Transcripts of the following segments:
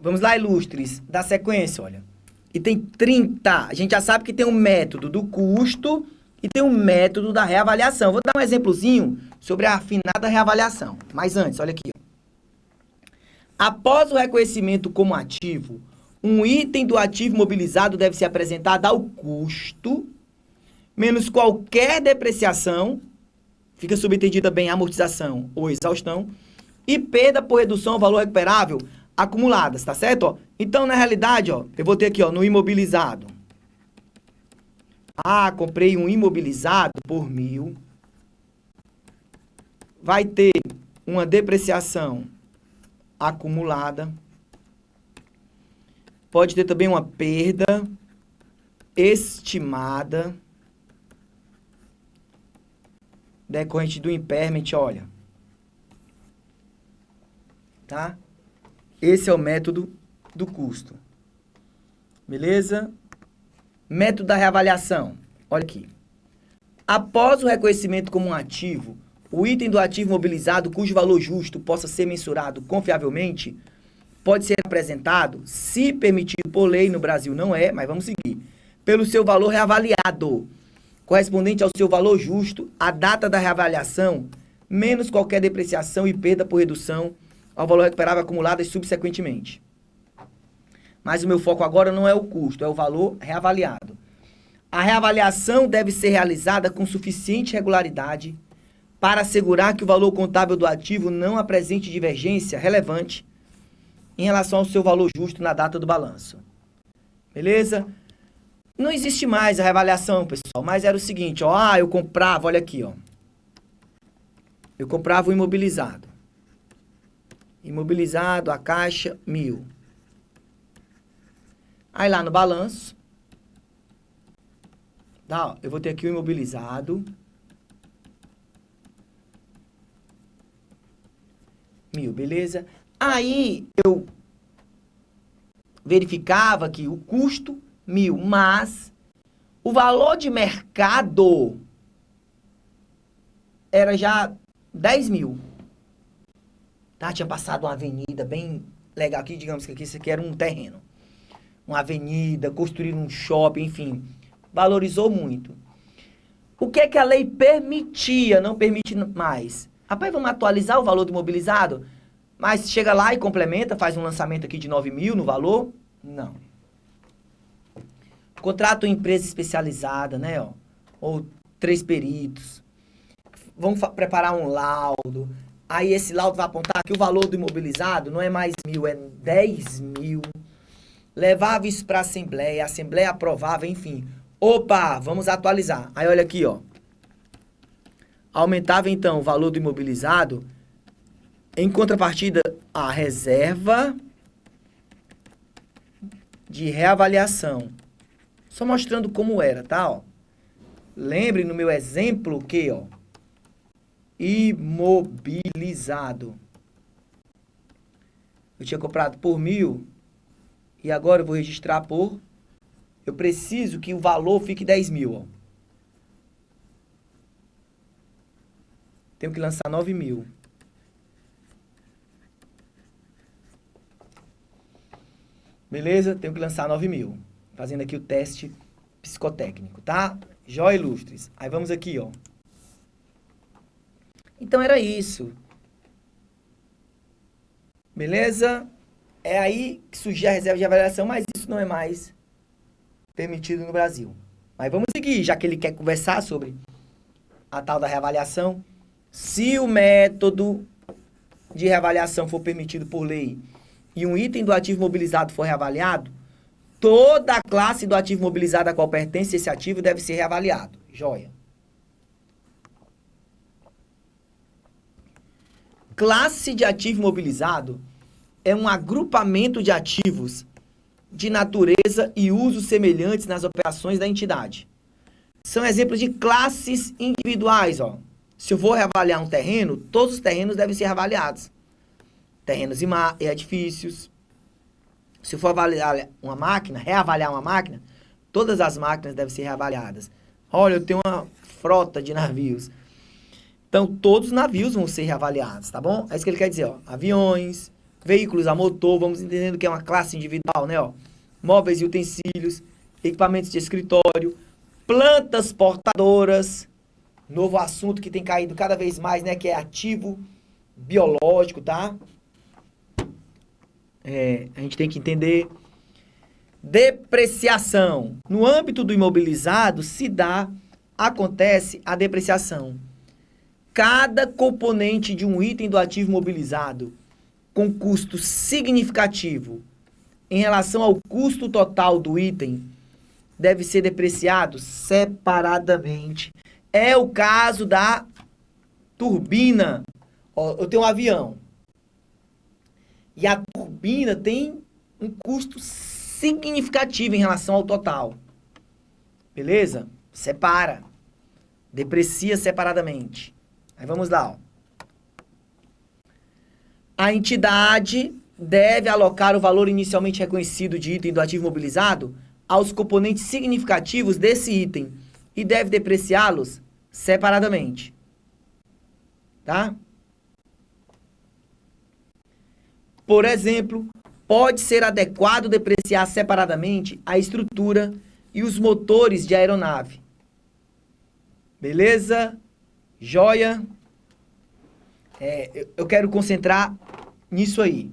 Vamos lá, ilustres, da sequência, olha. E tem 30. A gente já sabe que tem um método do custo e tem um método da reavaliação. Vou dar um exemplozinho sobre a afinada reavaliação. Mas antes, olha aqui. Após o reconhecimento como ativo, um item do ativo mobilizado deve ser apresentado ao custo, menos qualquer depreciação, fica subentendida bem amortização ou exaustão, e perda por redução ao valor recuperável acumuladas, tá certo? Ó, então, na realidade, ó, eu vou ter aqui, ó, no imobilizado. Ah, comprei um imobilizado por 1.000. Vai ter uma depreciação acumulada. Pode ter também uma perda estimada decorrente do impairment, olha. Tá? Esse é o método do custo. Beleza? Método da reavaliação. Olha aqui. Após o reconhecimento como um ativo, o item do ativo mobilizado cujo valor justo possa ser mensurado confiavelmente pode ser apresentado, se permitido por lei, no Brasil não é, mas vamos seguir, pelo seu valor reavaliado, correspondente ao seu valor justo, a data da reavaliação, menos qualquer depreciação e perda por redução ao valor recuperável acumulado subsequentemente. Mas o meu foco agora não é o custo, é o valor reavaliado. A reavaliação deve ser realizada com suficiente regularidade para assegurar que o valor contábil do ativo não apresente divergência relevante em relação ao seu valor justo na data do balanço. Beleza? Não existe mais a reavaliação, pessoal, mas era o seguinte, ó, eu comprava, olha aqui, ó. Eu comprava o imobilizado. Imobilizado, a caixa, 1.000. Aí lá no balanço, tá, ó, eu vou ter aqui o imobilizado. 1.000, beleza? Aí eu verificava que o custo, 1.000, mas o valor de mercado era já 10.000. Tá? Tinha passado uma avenida bem legal aqui, digamos que aqui isso aqui era um terreno. Uma avenida, construíram um shopping, enfim. Valorizou muito. O que é que a lei permitia, não permite mais? Rapaz, vamos atualizar o valor do imobilizado? Mas chega lá e complementa, faz um lançamento aqui de 9.000 no valor? Não. Contrata uma empresa especializada, né? Ó, ou 3 peritos. Vão preparar um laudo. Aí esse laudo vai apontar que o valor do imobilizado não é mais 1.000, é 10.000. Levava isso para a Assembleia aprovava, enfim. Opa, vamos atualizar. Aí olha aqui, ó. Aumentava então o valor do imobilizado. Em contrapartida, a reserva de reavaliação. Só mostrando como era, tá? Ó. Lembre no meu exemplo que, ó, imobilizado. Eu tinha comprado por 1.000 e agora eu vou registrar por... Eu preciso que o valor fique 10.000, ó. Tenho que lançar 9.000. Beleza? Tenho que lançar 9.000. Fazendo aqui o teste psicotécnico, tá? Jóia, ilustres. Aí vamos aqui, ó. Então era isso. Beleza? É aí que surgiu a reserva de avaliação, mas isso não é mais permitido no Brasil. Mas vamos seguir, já que ele quer conversar sobre a tal da reavaliação. Se o método de reavaliação for permitido por lei e um item do ativo mobilizado for reavaliado, toda a classe do ativo mobilizado a qual pertence esse ativo deve ser reavaliado. Joia. Classe de ativo mobilizado é um agrupamento de ativos de natureza e usos semelhantes nas operações da entidade. São exemplos de classes individuais, ó. Se eu vou reavaliar um terreno, todos os terrenos devem ser reavaliados. Terrenos e edifícios. Se eu for avaliar uma máquina, reavaliar uma máquina, todas as máquinas devem ser reavaliadas. Olha, eu tenho uma frota de navios. Então, todos os navios vão ser reavaliados, tá bom? É isso que ele quer dizer, ó. Aviões, veículos a motor, vamos entendendo que é uma classe individual, né? Ó. Móveis e utensílios, equipamentos de escritório, plantas portadoras, novo assunto que tem caído cada vez mais, né? Que é ativo biológico, tá? A gente tem que entender. Depreciação. No âmbito do imobilizado, acontece a depreciação. Cada componente de um item do ativo imobilizado com custo significativo em relação ao custo total do item deve ser depreciado separadamente. É o caso da turbina. Ó, eu tenho um avião. E a turbina tem um custo significativo em relação ao total. Beleza? Separa. Deprecia separadamente. Aí vamos lá. Ó. A entidade deve alocar o valor inicialmente reconhecido de item do ativo imobilizado aos componentes significativos desse item e deve depreciá-los separadamente. Tá? Por exemplo, pode ser adequado depreciar separadamente a estrutura e os motores de aeronave. Beleza? Joia? Eu quero concentrar nisso aí.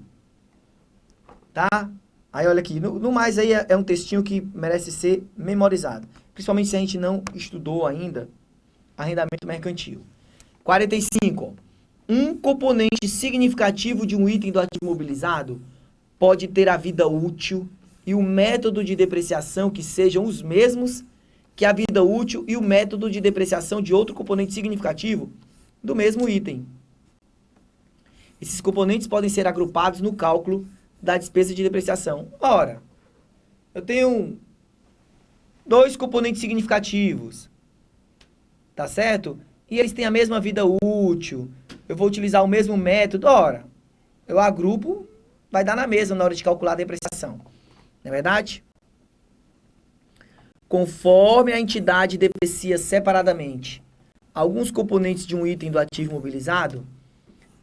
Tá? Aí olha aqui, no mais aí é um textinho que merece ser memorizado. Principalmente se a gente não estudou ainda arrendamento mercantil. 45. Ó. Um componente significativo de um item do ativo imobilizado pode ter a vida útil e o método de depreciação que sejam os mesmos que a vida útil e o método de depreciação de outro componente significativo do mesmo item. Esses componentes podem ser agrupados no cálculo da despesa de depreciação. Ora, eu tenho 2 componentes significativos, tá certo? E eles têm a mesma vida útil, eu vou utilizar o mesmo método. Ora, eu agrupo, vai dar na mesma na hora de calcular a depreciação. Não é verdade? Conforme a entidade deprecia separadamente alguns componentes de um item do ativo imobilizado,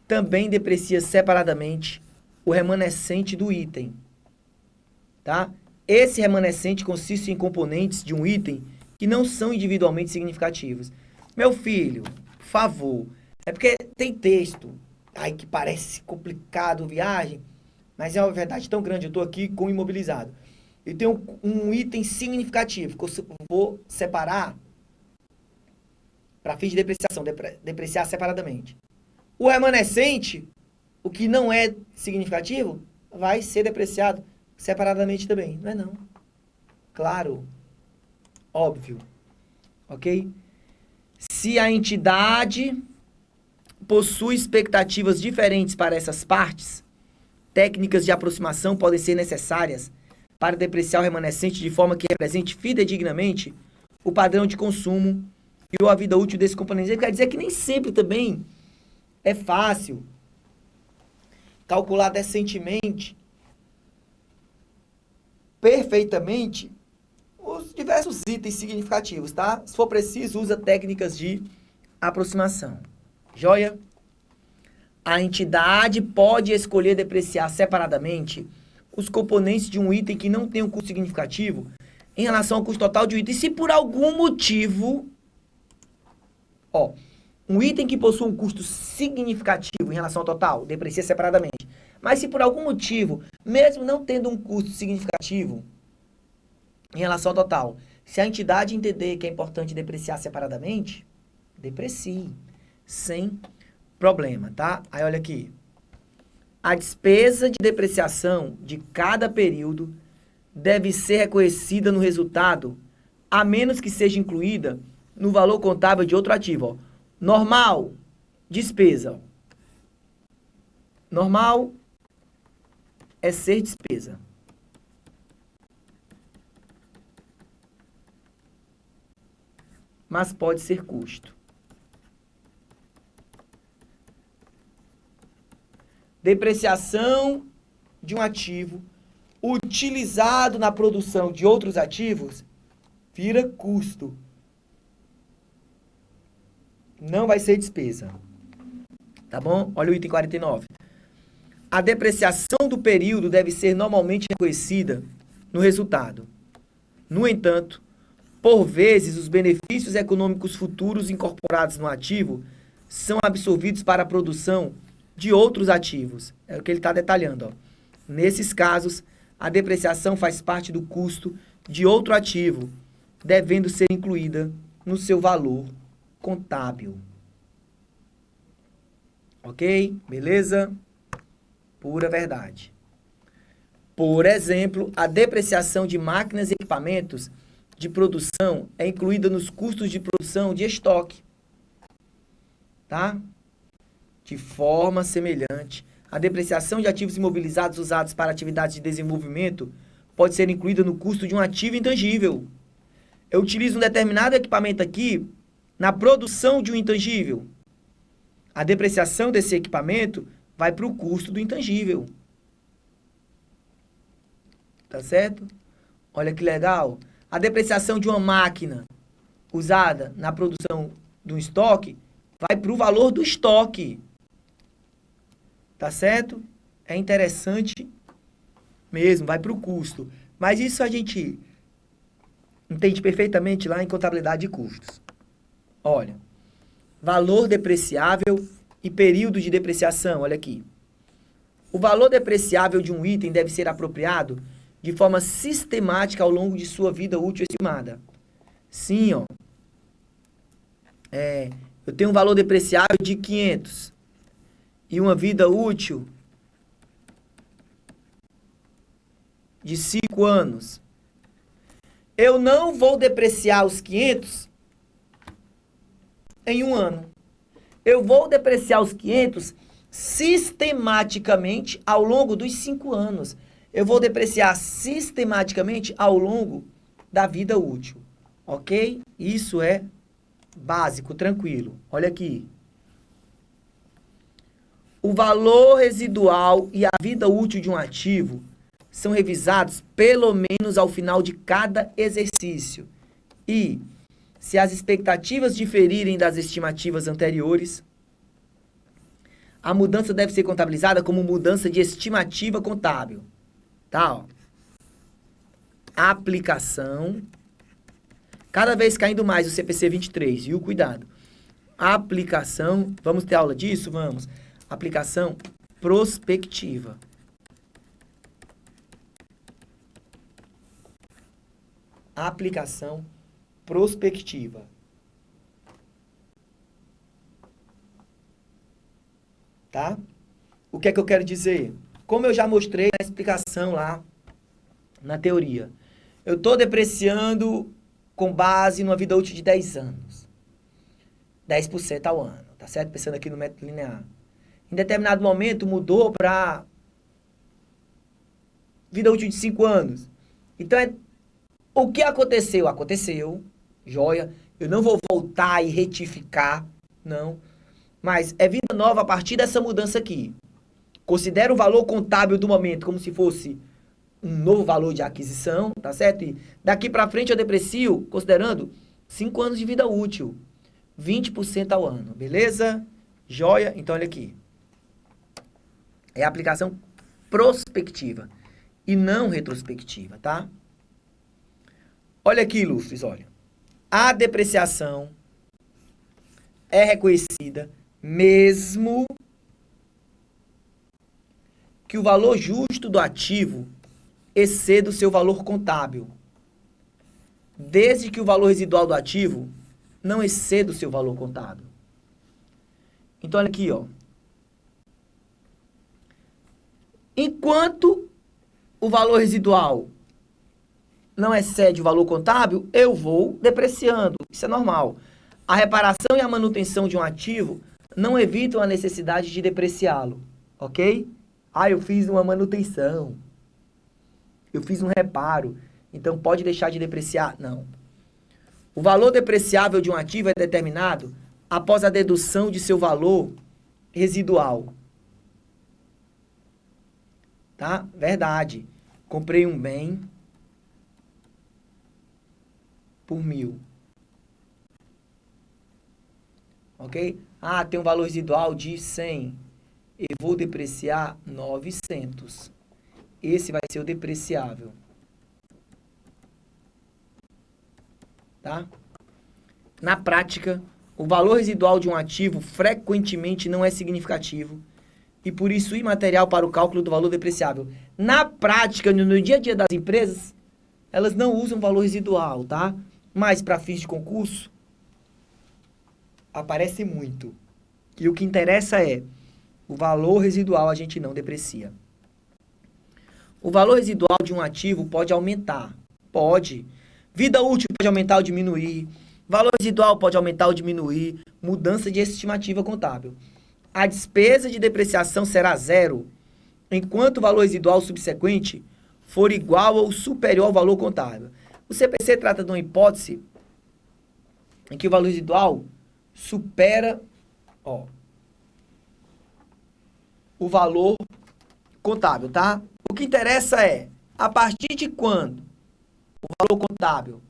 também deprecia separadamente o remanescente do item. Tá? Esse remanescente consiste em componentes de um item que não são individualmente significativos. Meu filho, por favor, é porque tem texto aí que parece complicado, viagem, mas é uma verdade tão grande. Eu estou aqui com o imobilizado. E tem um item significativo que eu vou separar para fins de depreciação, depreciar separadamente. O remanescente, o que não é significativo, vai ser depreciado separadamente também. Não é não. Claro. Óbvio. Ok? Se a entidade possui expectativas diferentes para essas partes, técnicas de aproximação podem ser necessárias para depreciar o remanescente de forma que represente fidedignamente o padrão de consumo e a vida útil desse componente. Quer dizer que nem sempre também é fácil calcular decentemente, perfeitamente, os diversos itens significativos, tá? Se for preciso, usa técnicas de aproximação. Joia? A entidade pode escolher depreciar separadamente os componentes de um item que não tem um custo significativo em relação ao custo total de um item. E se por algum motivo, um item que possui um custo significativo em relação ao total, deprecia separadamente. Mas se por algum motivo, mesmo não tendo um custo significativo em relação ao total, se a entidade entender que é importante depreciar separadamente, deprecie, sem problema, tá? Aí olha aqui. A despesa de depreciação de cada período deve ser reconhecida no resultado, a menos que seja incluída no valor contábil de outro ativo. Ó. Normal, despesa. Normal é ser despesa. Mas pode ser custo. Depreciação de um ativo utilizado na produção de outros ativos vira custo. Não vai ser despesa. Tá bom? Olha o item 49. a depreciação do período deve ser normalmente reconhecida no resultado. No entanto, por vezes, os benefícios econômicos futuros incorporados no ativo são absorvidos para a produção de outros ativos. É o que ele está detalhando. Ó. Nesses casos, a depreciação faz parte do custo de outro ativo, devendo ser incluída no seu valor contábil. Ok? Beleza? Pura verdade. Por exemplo, a depreciação de máquinas e equipamentos de produção é incluída nos custos de produção de estoque. Tá? De forma semelhante, a depreciação de ativos imobilizados usados para atividades de desenvolvimento pode ser incluída no custo de um ativo intangível. Eu utilizo um determinado equipamento aqui na produção de um intangível. A depreciação desse equipamento vai para o custo do intangível. Tá certo? Olha que legal. A depreciação de uma máquina usada na produção de um estoque vai para o valor do estoque. Tá certo? É interessante mesmo, vai para o custo. Mas isso a gente entende perfeitamente lá em contabilidade de custos. Olha, valor depreciável e período de depreciação, olha aqui. O valor depreciável de um item deve ser apropriado de forma sistemática ao longo de sua vida útil estimada. Sim, ó. Eu tenho um valor depreciável de 500 e uma vida útil de 5 anos. Eu não vou depreciar os 500 em um ano. Eu vou depreciar os 500 sistematicamente ao longo dos 5 anos. Eu vou depreciar sistematicamente ao longo da vida útil. Ok? Isso é básico, tranquilo. Olha aqui. O valor residual e a vida útil de um ativo são revisados pelo menos ao final de cada exercício. E, se as expectativas diferirem das estimativas anteriores, a mudança deve ser contabilizada como mudança de estimativa contábil. Tá, ó. Aplicação. Cada vez caindo mais o CPC 23, viu? Cuidado. Aplicação. Vamos ter aula disso? Vamos. Aplicação prospectiva. Aplicação prospectiva. Tá? O que é que eu quero dizer? Como eu já mostrei na explicação lá, na teoria, eu estou depreciando com base numa vida útil de 10 anos. 10% ao ano, tá certo? Pensando aqui no método linear. Em determinado momento mudou para vida útil de 5 anos. Então, o que aconteceu? Aconteceu, joia. Eu não vou voltar e retificar, não. Mas é vida nova a partir dessa mudança aqui. Considera o valor contábil do momento como se fosse um novo valor de aquisição, tá certo? E daqui para frente eu deprecio, considerando 5 anos de vida útil. 20% ao ano, beleza? Joia? Então, olha aqui. É a aplicação prospectiva e não retrospectiva, tá? Olha aqui, ilustres, olha. A depreciação é reconhecida mesmo que o valor justo do ativo exceda o seu valor contábil, desde que o valor residual do ativo não exceda o seu valor contábil. Então, olha aqui, ó. Enquanto o valor residual não excede o valor contábil, eu vou depreciando. Isso é normal. A reparação e a manutenção de um ativo não evitam a necessidade de depreciá-lo, ok? Ah, eu fiz uma manutenção. Eu fiz um reparo. Então, pode deixar de depreciar? Não. O valor depreciável de um ativo é determinado após a dedução de seu valor residual. Tá? Verdade. Comprei um bem por 1.000. Ok? Ah, tem um valor residual de 100. Eu vou depreciar 900. Esse vai ser o depreciável. Tá? Na prática, o valor residual de um ativo frequentemente não é significativo e por isso imaterial para o cálculo do valor depreciável. Na prática, no dia a dia das empresas, elas não usam valor residual, tá? Mas para fins de concurso, aparece muito. E o que interessa é, o valor residual a gente não deprecia. O valor residual de um ativo pode aumentar. Pode. Vida útil pode aumentar ou diminuir. Valor residual pode aumentar ou diminuir. Mudança de estimativa contábil. A despesa de depreciação será zero, enquanto o valor residual subsequente for igual ou superior ao valor contábil. O CPC trata de uma hipótese em que o valor residual supera o valor contábil, tá? O que interessa é, a partir de quando o valor contábil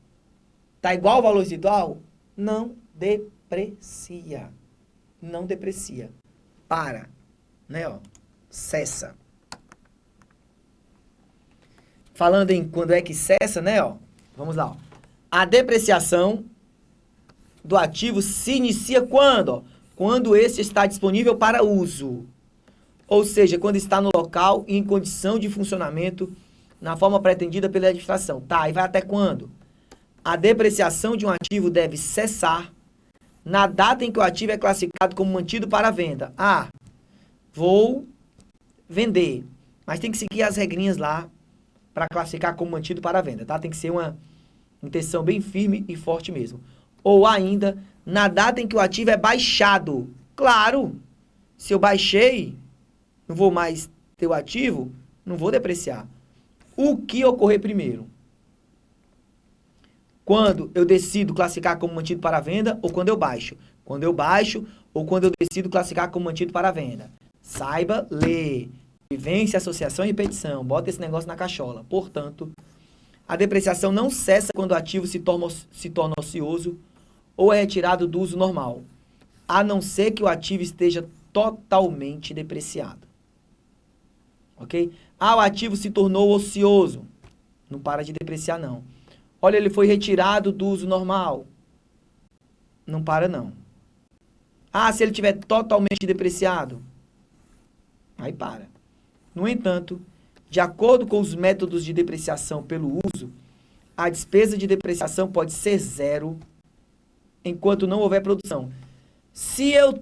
está igual ao valor residual, não deprecia. Não deprecia. Para. Né, ó. Cessa. Falando em quando é que cessa, né, ó. Vamos lá, ó. A depreciação do ativo se inicia quando? Ó? Quando este está disponível para uso. Ou seja, quando está no local e em condição de funcionamento na forma pretendida pela administração. Tá, e vai até quando? A depreciação de um ativo deve cessar na data em que o ativo é classificado como mantido para venda. Ah, vou vender, mas tem que seguir as regrinhas lá para classificar como mantido para venda, tá? Tem que ser uma intenção bem firme e forte mesmo. Ou ainda, na data em que o ativo é baixado. Claro, se eu baixei, não vou mais ter o ativo, não vou depreciar. O que ocorrer primeiro? Quando eu decido classificar como mantido para venda ou quando eu baixo? Quando eu baixo ou quando eu decido classificar como mantido para venda? Saiba ler. Vivência, associação e repetição. Bota esse negócio na cachola. Portanto, a depreciação não cessa quando o ativo se torna ocioso ou é retirado do uso normal, a não ser que o ativo esteja totalmente depreciado. Ok? Ah, o ativo se tornou ocioso. Não para de depreciar, não. Olha, ele foi retirado do uso normal. Não para, não. Ah, se ele estiver totalmente depreciado. Aí para. No entanto, de acordo com os métodos de depreciação pelo uso, a despesa de depreciação pode ser zero enquanto não houver produção. Se eu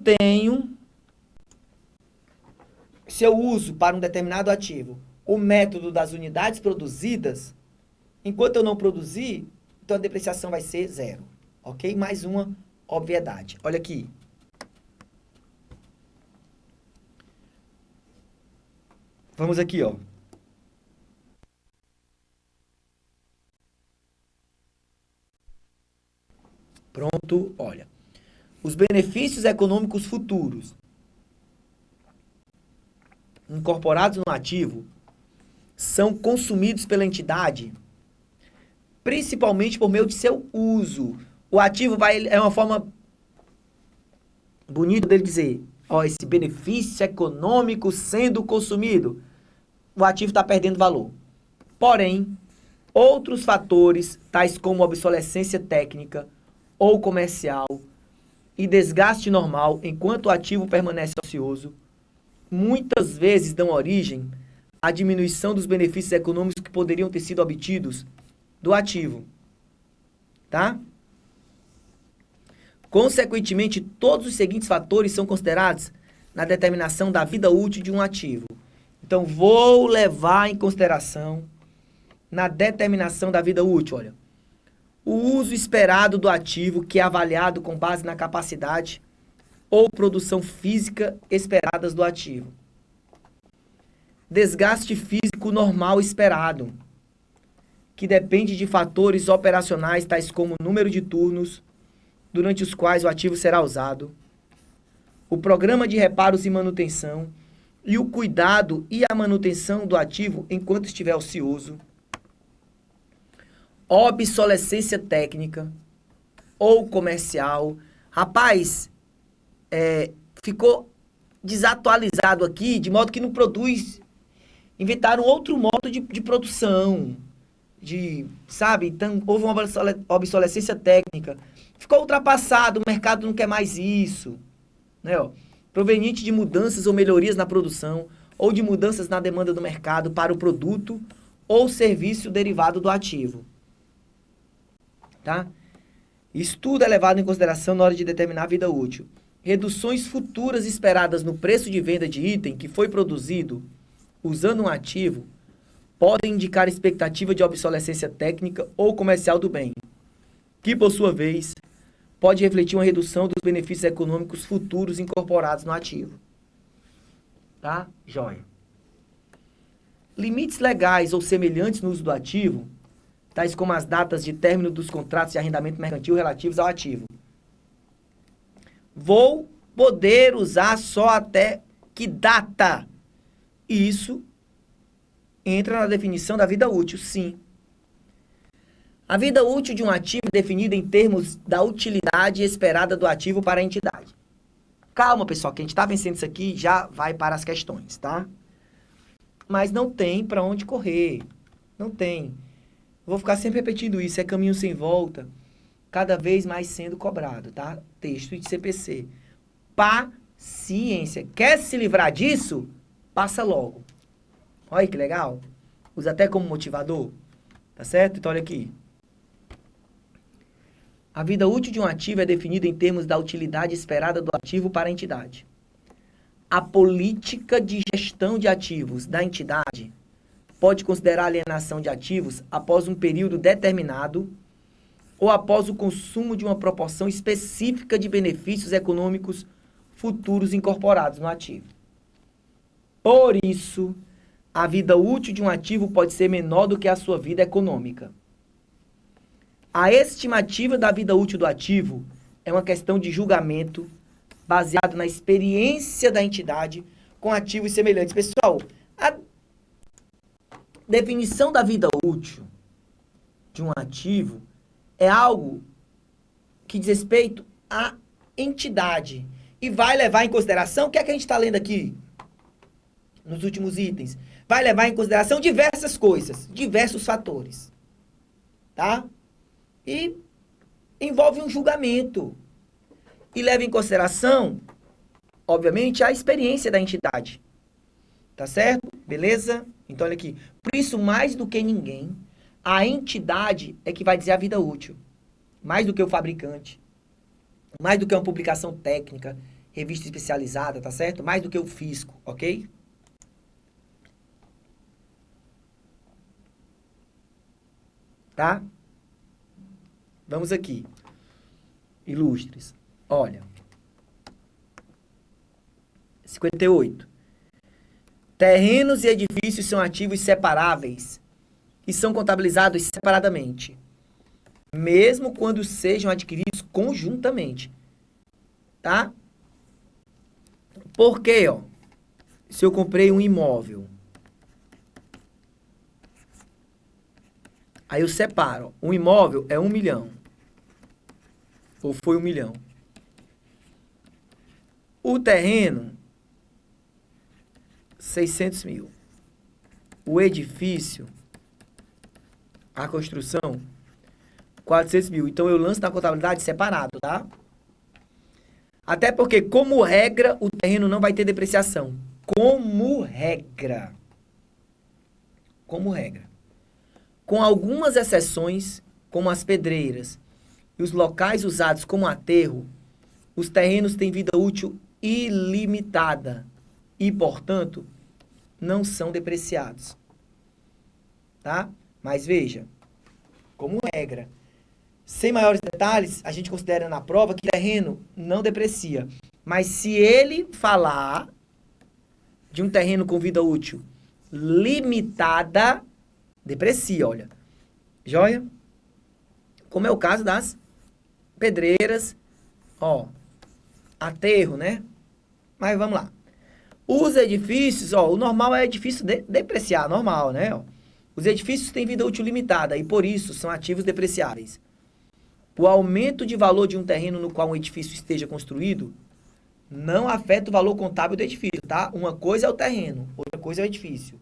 uso para um determinado ativo o método das unidades produzidas, enquanto eu não produzir, então a depreciação vai ser zero. Ok? Mais uma obviedade. Olha aqui. Vamos aqui, ó. Pronto, olha. Os benefícios econômicos futuros incorporados no ativo são consumidos pela entidade principalmente por meio de seu uso. O ativo é uma forma bonita dele dizer, ó, esse benefício econômico sendo consumido, o ativo está perdendo valor. Porém, outros fatores, tais como obsolescência técnica ou comercial e desgaste normal enquanto o ativo permanece ocioso, muitas vezes dão origem à diminuição dos benefícios econômicos que poderiam ter sido obtidos do ativo. Tá? Consequentemente, todos os seguintes fatores são considerados na determinação da vida útil de um ativo. Então, vou levar em consideração na determinação da vida útil, olha, o uso esperado do ativo, que é avaliado com base na capacidade ou produção física esperadas do ativo. Desgaste físico normal esperado, que depende de fatores operacionais, tais como o número de turnos durante os quais o ativo será usado, o programa de reparos e manutenção e o cuidado e a manutenção do ativo enquanto estiver ocioso, obsolescência técnica ou comercial. Rapaz, ficou desatualizado aqui, de modo que não produz. Inventaram outro modo de produção, sabe? Então, houve uma obsolescência técnica. Ficou ultrapassado, o mercado não quer mais isso, né? Ó, proveniente de mudanças ou melhorias na produção, ou de mudanças na demanda do mercado para o produto ou serviço derivado do ativo. Tá? Isso tudo é levado em consideração na hora de determinar a vida útil. Reduções futuras esperadas no preço de venda de item que foi produzido usando um ativo podem indicar expectativa de obsolescência técnica ou comercial do bem, que, por sua vez, pode refletir uma redução dos benefícios econômicos futuros incorporados no ativo. Tá? Joia. Limites legais ou semelhantes no uso do ativo, tais como as datas de término dos contratos de arrendamento mercantil relativos ao ativo. Vou poder usar só até que data? Isso entra na definição da vida útil, sim. A vida útil de um ativo é definida em termos da utilidade esperada do ativo para a entidade. Calma, pessoal, que a gente está vencendo isso aqui, já vai para as questões, tá? Mas não tem para onde correr. Não tem. Vou ficar sempre repetindo isso, é caminho sem volta, cada vez mais sendo cobrado, tá? Texto de CPC. Paciência. Quer se livrar disso? Passa logo. Olha que legal. Usa até como motivador. Tá certo? Então, olha aqui. A vida útil de um ativo é definida em termos da utilidade esperada do ativo para a entidade. A política de gestão de ativos da entidade pode considerar a alienação de ativos após um período determinado ou após o consumo de uma proporção específica de benefícios econômicos futuros incorporados no ativo. Por isso, a vida útil de um ativo pode ser menor do que a sua vida econômica. A estimativa da vida útil do ativo é uma questão de julgamento baseado na experiência da entidade com ativos semelhantes. Pessoal, a definição da vida útil de um ativo é algo que diz respeito à entidade e vai levar em consideração o que é que a gente está lendo aqui nos últimos itens. Vai levar em consideração diversas coisas, diversos fatores, tá? E envolve um julgamento. E leva em consideração, obviamente, a experiência da entidade. Tá certo? Beleza? Então, olha aqui. Por isso, mais do que ninguém, a entidade é que vai dizer a vida útil. Mais do que o fabricante. Mais do que uma publicação técnica, revista especializada, tá certo? Mais do que o fisco, ok? Tá? Vamos aqui. Ilustres. Olha. 58. Terrenos e edifícios são ativos separáveis e são contabilizados separadamente, mesmo quando sejam adquiridos conjuntamente. Tá? Porque, ó, se eu comprei um imóvel, aí eu separo. Um imóvel é 1 milhão. Ou foi 1 milhão. O terreno, 600 mil. O edifício, a construção, 400 mil. Então, eu lanço na contabilidade separado, tá? Até porque, como regra, o terreno não vai ter depreciação. Como regra. Como regra. Com algumas exceções, como as pedreiras e os locais usados como aterro, os terrenos têm vida útil ilimitada e, portanto, não são depreciados. Tá? Mas veja, como regra, sem maiores detalhes, a gente considera na prova que terreno não deprecia. Mas se ele falar de um terreno com vida útil limitada, deprecia, olha. Joia? Como é o caso das pedreiras, ó, aterro, né? Mas vamos lá. Os edifícios, ó, o normal é edifício depreciar, normal, né? Ó. Os edifícios têm vida útil limitada e, por isso, são ativos depreciáveis. O aumento de valor de um terreno no qual um edifício esteja construído Não afeta o valor contábil do edifício, tá? Uma coisa é o terreno, outra coisa é o edifício.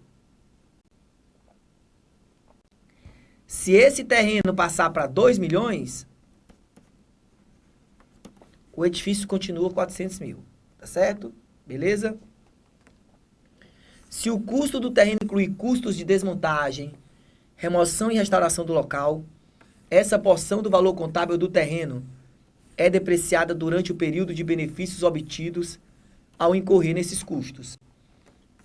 Se esse terreno passar para 2 milhões, o edifício continua 400 mil, tá certo? Beleza? Se o custo do terreno incluir custos de desmontagem, remoção e restauração do local, essa porção do valor contábil do terreno é depreciada durante o período de benefícios obtidos ao incorrer nesses custos.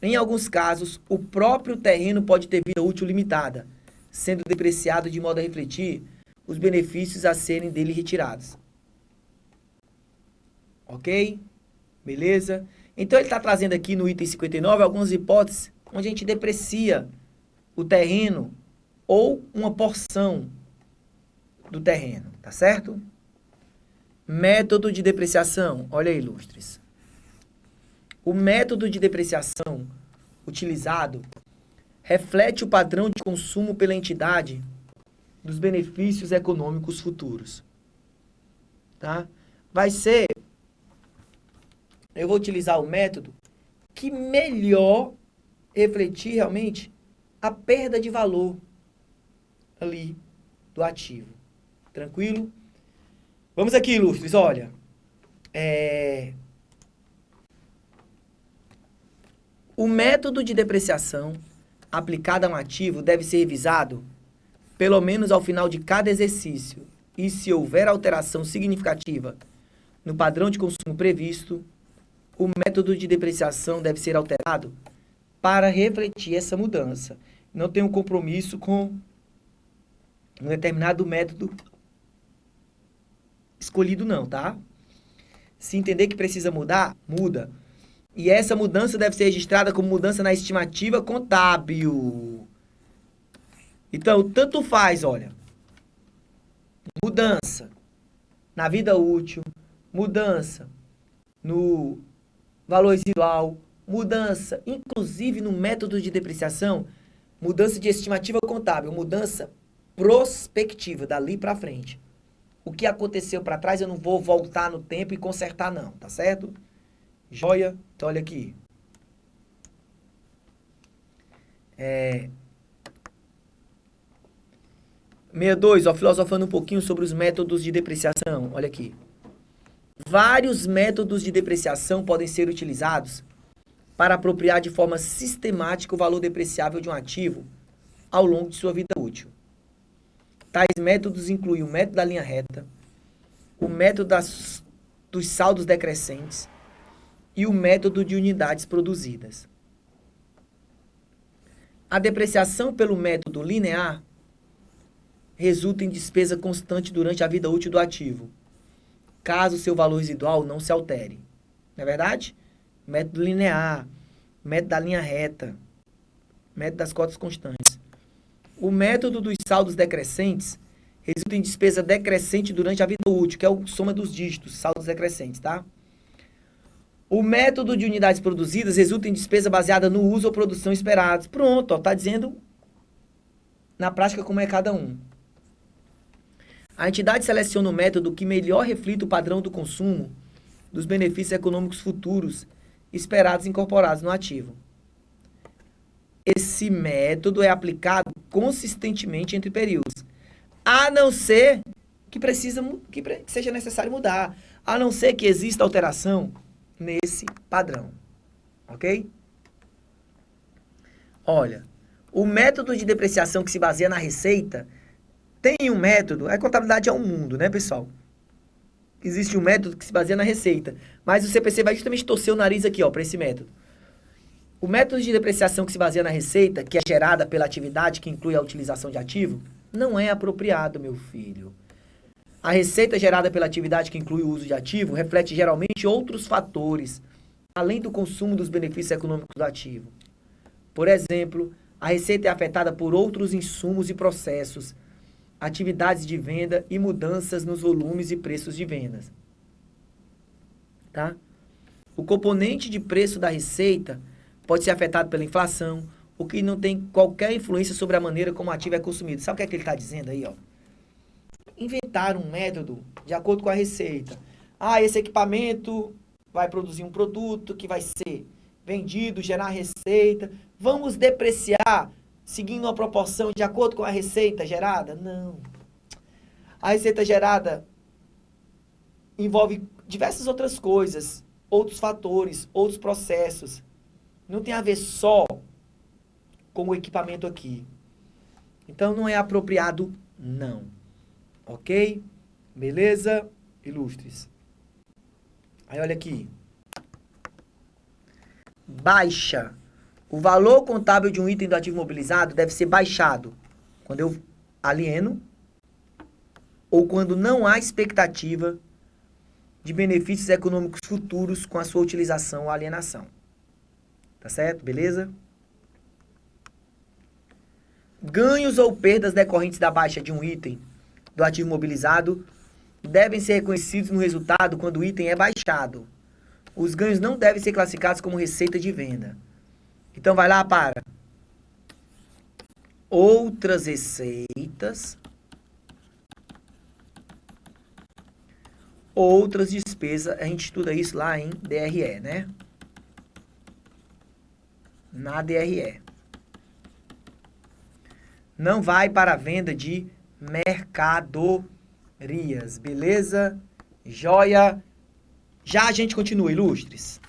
Em alguns casos, o próprio terreno pode ter vida útil limitada, sendo depreciado de modo a refletir os benefícios a serem dele retirados. Ok? Beleza? Então ele está trazendo aqui no item 59 algumas hipóteses onde a gente deprecia o terreno ou uma porção do terreno, tá certo? Método de depreciação. Olha aí, ilustres. O método de depreciação utilizado reflete o padrão de consumo pela entidade dos benefícios econômicos futuros. Tá? Vai ser... Eu vou utilizar o método que melhor refletir realmente a perda de valor ali do ativo. Tranquilo? Vamos aqui, ilustres, olha. O método de depreciação aplicado a um ativo deve ser revisado pelo menos ao final de cada exercício e, se houver alteração significativa no padrão de consumo previsto, o método de depreciação deve ser alterado para refletir essa mudança. Não tem um compromisso com um determinado método escolhido não, tá? Se entender que precisa mudar, muda. E essa mudança deve ser registrada como mudança na estimativa contábil. Então, tanto faz, olha. Mudança na vida útil, mudança no valor residual, mudança, inclusive no método de depreciação, mudança de estimativa contábil, mudança prospectiva, dali para frente. O que aconteceu para trás eu não vou voltar no tempo e consertar não, tá certo? Joia? Então olha aqui. 62, ó, filosofando um pouquinho sobre os métodos de depreciação. Olha aqui. Vários métodos de depreciação podem ser utilizados para apropriar de forma sistemática o valor depreciável de um ativo ao longo de sua vida útil. Tais métodos incluem o método da linha reta, o método dos saldos decrescentes e o método de unidades produzidas. A depreciação pelo método linear resulta em despesa constante durante a vida útil do ativo, caso seu valor residual não se altere. Não é verdade? Método linear, método da linha reta, método das cotas constantes. O método dos saldos decrescentes resulta em despesa decrescente durante a vida útil, que é a soma dos dígitos, saldos decrescentes, tá? O método de unidades produzidas resulta em despesa baseada no uso ou produção esperados. Pronto, ó, tá dizendo na prática como é cada um. A entidade seleciona o método que melhor reflita o padrão do consumo dos benefícios econômicos futuros esperados e incorporados no ativo. Esse método é aplicado consistentemente entre períodos, a não ser que seja necessário mudar, a não ser que exista alteração nesse padrão. Ok? Olha, o método de depreciação que se baseia na receita tem um método, a contabilidade é um mundo, né, pessoal? Existe um método que se baseia na receita, mas o CPC vai justamente torcer o nariz aqui, ó, para esse método. O método de depreciação que se baseia na receita, que é gerada pela atividade que inclui a utilização de ativo, não é apropriado, meu filho. A receita gerada pela atividade que inclui o uso de ativo reflete geralmente outros fatores, além do consumo dos benefícios econômicos do ativo. Por exemplo, a receita é afetada por outros insumos e processos, atividades de venda e mudanças nos volumes e preços de vendas. Tá? O componente de preço da receita pode ser afetado pela inflação, o que não tem qualquer influência sobre a maneira como o ativo é consumido. Sabe o que é que ele está dizendo aí, ó? Inventaram um método de acordo com a receita. Ah, esse equipamento vai produzir um produto que vai ser vendido, gerar receita. Vamos depreciar seguindo uma proporção de acordo com a receita gerada? Não. A receita gerada envolve diversas outras coisas, outros fatores, outros processos. Não tem a ver só com o equipamento aqui. Então não é apropriado, não. Ok? Beleza? Ilustres. Aí olha aqui. Baixa. O valor contábil de um item do ativo imobilizado deve ser baixado quando eu alieno ou quando não há expectativa de benefícios econômicos futuros com a sua utilização ou alienação. Tá certo? Beleza? Ganhos ou perdas decorrentes da baixa de um item do ativo imobilizado devem ser reconhecidos no resultado quando o item é baixado. Os ganhos não devem ser classificados como receita de venda. Então vai lá para outras receitas, outras despesas. A gente estuda isso lá em DRE, né? Na DRE. Não vai para a venda de mercadorias, beleza? Joia. Já a gente continua, ilustres.